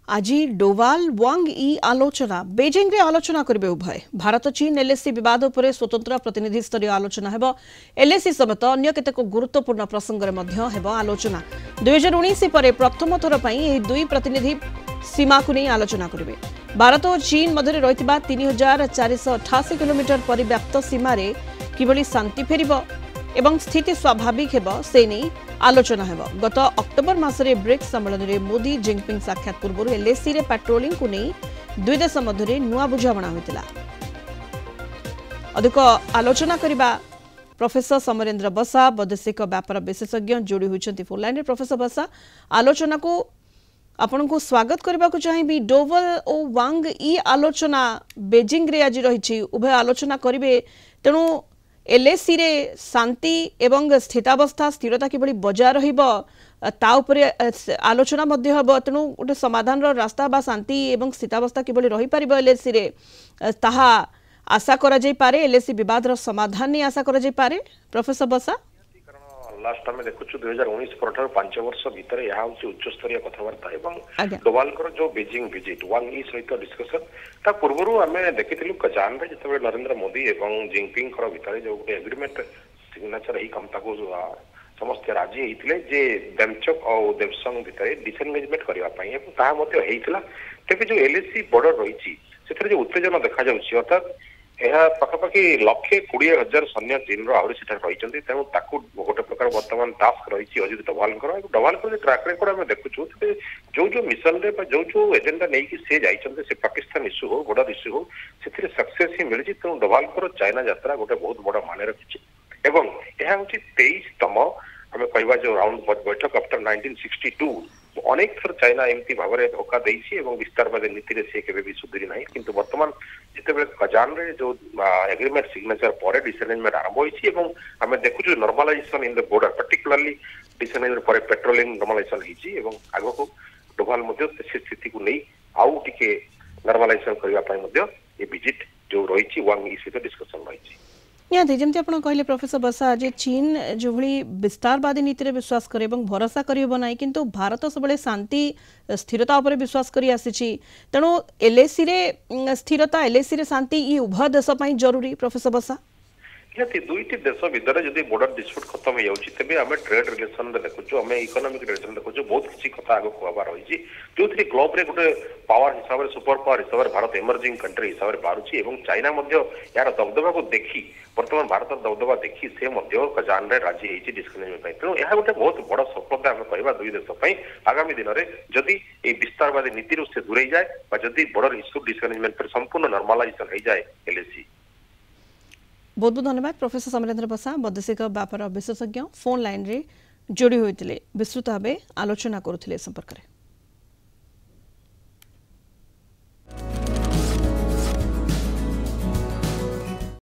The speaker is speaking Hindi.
आज डोवाल वांग ई आलोचना बेजिंग रे आलोचना करिबे उभय भारत चीन एलएसी विवाद उपरे स्वतंत्र प्रतिनिधि स्तरीय आलोचना हेबो। एलएसी समेत अन्य केतेक गुरुत्वपूर्ण प्रसंग रे मध्य हेबो आलोचना। 2019 परे प्रथम थर पई एही दुई प्रतिनिधि सीमा को नहीं आलोचना करिबे। भारत और चीन मध्य रहितबा 3488 किलोमीटर परिव्याप्त सीमा रे किबळी शांति फेरिबो एवं स्थिति स्वाभाविक हेबो से नहीं आलोचना हेबो। गत अक्टोबर मासरे ब्रिक्स सम्मेलन रे मोदी जिनपिंग साक्षात पूर्व एलएसी रे पेट्रोलिंग को नहीं दुई देश मध्य नुआ बुझामणा होइतिला। अधिक आलोचना करिबा प्रोफेसर समरेंद्र बसा वैदेशिक व्यापार विशेषज्ञ जोड़ी होइछन्ति फोन लाइन रे। प्रोफेसर बसा आलोचना को आपन को स्वागत करबा को चाहिबी। डोवाल ओ वांग ई आलोचना बेजिंग रे आज रहिछि उभय आलोचना करिवे तेणु एलएसी रे शांति एवं स्थितावस्था स्थिरता किभଳି बजाय रहिबो ता उपरे आलोचना मध्य हबो। तेणु गोटे समाधान रो रास्ता बा शांति एवं स्थितावस्था किभଳି रहि परिबो एलएसी रे ताहा आशा करा जाय पारे। एलएसी विवाद रो समाधान नि आशा करा जाय पारे। प्रोफेसर बसा लास्ट टाइम देखु 2019 पर 5 वर्ष भीतर यह हूँ उच्च स्तरीय कथबार्ता एवं डोवाल जो बेजिंग विजिट वांग ई सहित डिस्कसन ता पूर्व आम देखी कजान रे जिते नरेंद्र मोदी एवं जिनपिंग भीतर जो गोटे एग्रीमेंट सिग्नेचर ही कम समस्त राजी होते जे देमचक और देवसंग भितर डिसएंगेजमेंट करने तेज जो एलएसी बॉर्डर रही जो उत्तेजना देखा जाऊँगी अर्थात यह पाखापाखि 1,20,000 सैन्य चीन रही तेणु गोटे प्रकार बर्तमान टास्क रही अजित डोवाल ट्रैक रेकर्ड आम देखुचु जो जो मिशन रे जो जो एजेंडा नहीं कि से जाइछन्ते से पाकिस्तान इश्यू हो बॉर्डर इश्यू हो से सक्सेस ही मिली। तेणु डोवाल चाइना यात्रा गोटे बहुत बड़ा मान रखी एवं यह हूँ 23तम आम कह जो राउंड बैठक आफ्टर 1962 अनेक थर चाइना एमती भाव में धोखा देसी विस्तारवादी नीति से केवे भी सुधरी ना किंतु वर्तमान जिते कजान रे जो एग्रीमेंट सिग्नेचर पर डिसएंगेजमेंट आरंभ होइछि एवं आमे देखुछु normalisation in the border particularly disengagement पर पेट्रोलिंग नॉर्मलाइजेशन हिछि एवं आगो को डोवाल मध्य से स्थिति को नहीं आउ टिके नॉर्मलाइजेशन करबा पय मध्य ए विजिट जो रहिछि वांग ई से डिस्कशन रहिछि। निहाती जमती आप कहले प्रोफेसर बसा आज चीन जो भली विस्तारवादी नीति विश्वास करे भरोसा करिबो नाही किंतु भारत सबले शांति स्थिरता उपर विश्वास करी आसीछि तेणु एलएसी रे स्थिरता एलएसी रे शांति ई उभय देश पई जरूरी। प्रोफेसर बसा निहाती दुईटी देश भितर जदि बॉर्डर डिस्प्यूट खत्म हो जाउछि तेबे आमे ट्रेड रिलेशन देखुछु आमे इकोनॉमिक रिलेशन देखुछु बहुत किछि कथा आगो कहबा रहिछि जो ग्लोब रे गोटे पावर हिसाब रे सुपर पावर हिसाब रे भारत इमर्जिंग कंट्री हिसाब रे बारुछि एवं चाइना मध्य यार दबदबा को देखि वर्तमान भारत दबदबा देखि से मध्य कजान रे राजी हेछि डिस्कनेक्ट पय। तेणु यह गोटे बहुत बड़ सफलता आमे कहबा दुई देश पय आगामी दिन रे जदि ए विस्तारवादी नीति रो से दूरै जाय बा जदि बॉर्डर इश्यू डिस्कनेक्ट पर संपूर्ण नॉर्मलाइजेशन हो जाए एलएसी। बहुत बहुत धन्यवाद प्रोफेसर समरेंद्र बसा वैदेशिक व्यापार विशेषज्ञ फोन लाइन रे जोड़ी होते विस्तृत भाव आलोचना करुले संपर्क में।